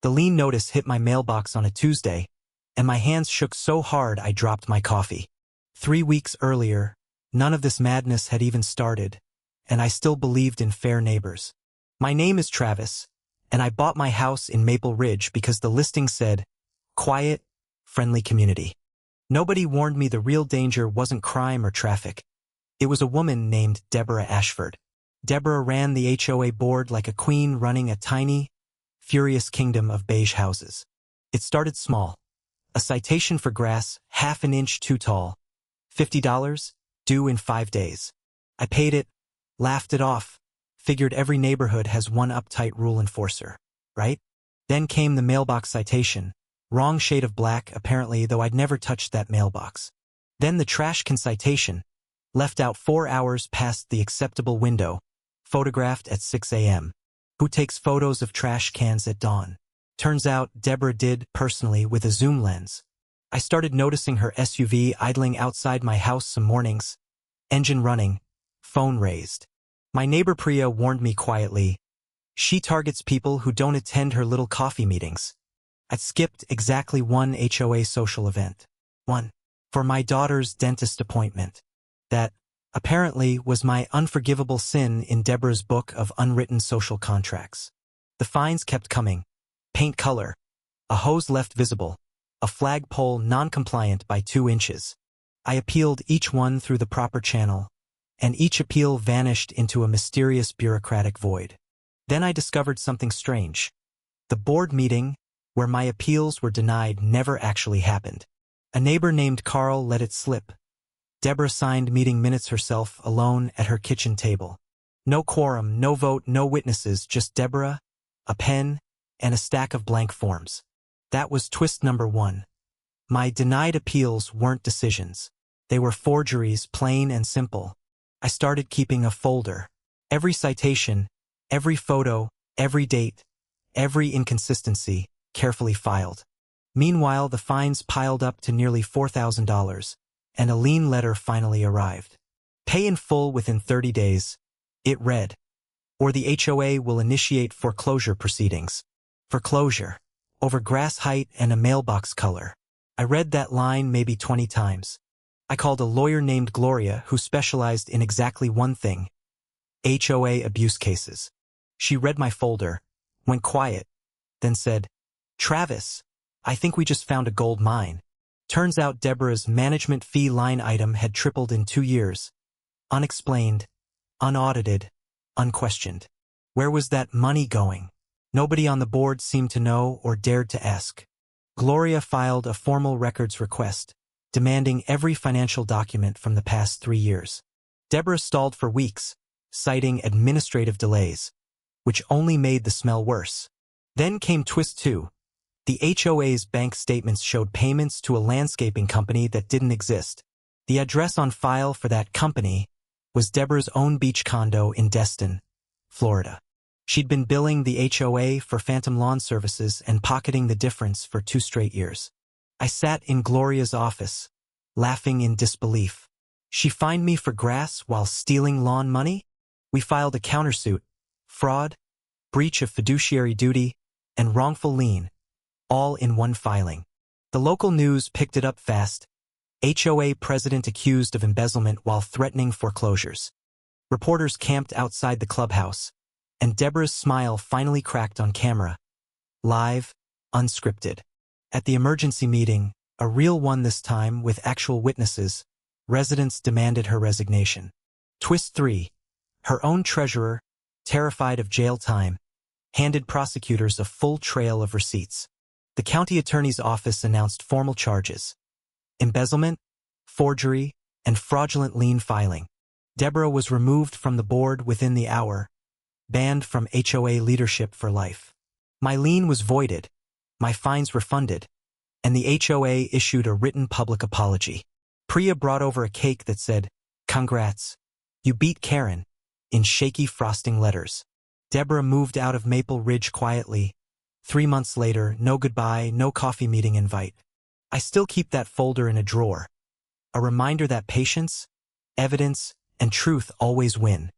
The lien notice hit my mailbox on a Tuesday, and my hands shook so hard I dropped my coffee. 3 weeks earlier, none of this madness had even started, and I still believed in fair neighbors. My name is Travis, and I bought my house in Maple Ridge because the listing said, quiet, friendly community. Nobody warned me the real danger wasn't crime or traffic. It was a woman named Deborah Ashford. Deborah ran the HOA board like a queen running a tiny, furious kingdom of beige houses. It started small. A citation for grass, half an inch too tall. $50, due in 5 days. I paid it, laughed it off, figured every neighborhood has one uptight rule enforcer, right? Then came the mailbox citation. Wrong shade of black, apparently, though I'd never touched that mailbox. Then the trash can citation. Left out 4 hours past the acceptable window. Photographed at 6 a.m. Who takes photos of trash cans at dawn? Turns out Deborah did, personally, with a zoom lens. I started noticing her SUV idling outside my house some mornings. Engine running. Phone raised. My neighbor Priya warned me quietly. She targets people who don't attend her little coffee meetings. I'd skipped exactly one HOA social event. One. For my daughter's dentist appointment. That, apparently, was my unforgivable sin in Deborah's book of unwritten social contracts. The fines kept coming. Paint color. A hose left visible. A flagpole non-compliant by 2 inches. I appealed each one through the proper channel, and each appeal vanished into a mysterious bureaucratic void. Then I discovered something strange. The board meeting, where my appeals were denied, never actually happened. A neighbor named Carl let it slip. Deborah signed meeting minutes herself, alone at her kitchen table. No quorum, no vote, no witnesses, just Deborah, a pen, and a stack of blank forms. That was twist number 1. My denied appeals weren't decisions. They were forgeries, plain and simple. I started keeping a folder. Every citation, every photo, every date, every inconsistency, carefully filed. Meanwhile, the fines piled up to nearly $4,000. And a lien letter finally arrived. Pay in full within 30 days. It read. Or the HOA will initiate foreclosure proceedings. Foreclosure. Over grass height and a mailbox color. I read that line maybe 20 times. I called a lawyer named Gloria who specialized in exactly one thing. HOA abuse cases. She read my folder, went quiet, then said, Travis, I think we just found a gold mine. Turns out Deborah's management fee line item had tripled in 2 years. Unexplained, unaudited, unquestioned. Where was that money going? Nobody on the board seemed to know or dared to ask. Gloria filed a formal records request, demanding every financial document from the past 3 years. Deborah stalled for weeks, citing administrative delays, which only made the smell worse. Then came twist 2. The HOA's bank statements showed payments to a landscaping company that didn't exist. The address on file for that company was Deborah's own beach condo in Destin, Florida. She'd been billing the HOA for phantom lawn services and pocketing the difference for 2 straight years. I sat in Gloria's office, laughing in disbelief. She fined me for grass while stealing lawn money? We filed a countersuit, fraud, breach of fiduciary duty, and wrongful lien, all in one filing. The local news picked it up fast. HOA president accused of embezzlement while threatening foreclosures. Reporters camped outside the clubhouse, and Deborah's smile finally cracked on camera. Live, unscripted. At the emergency meeting, a real one this time with actual witnesses, residents demanded her resignation. Twist 3. Her own treasurer, terrified of jail time, handed prosecutors a full trail of receipts. The county attorney's office announced formal charges: embezzlement, forgery, and fraudulent lien filing. Deborah was removed from the board within the hour, banned from HOA leadership for life. My lien was voided, my fines refunded, and the HOA issued a written public apology. Priya brought over a cake that said, "Congrats, you beat Karen," in shaky frosting letters. Deborah moved out of Maple Ridge quietly. 3 months later, no goodbye, no coffee meeting invite. I still keep that folder in a drawer. A reminder that patience, evidence, and truth always win.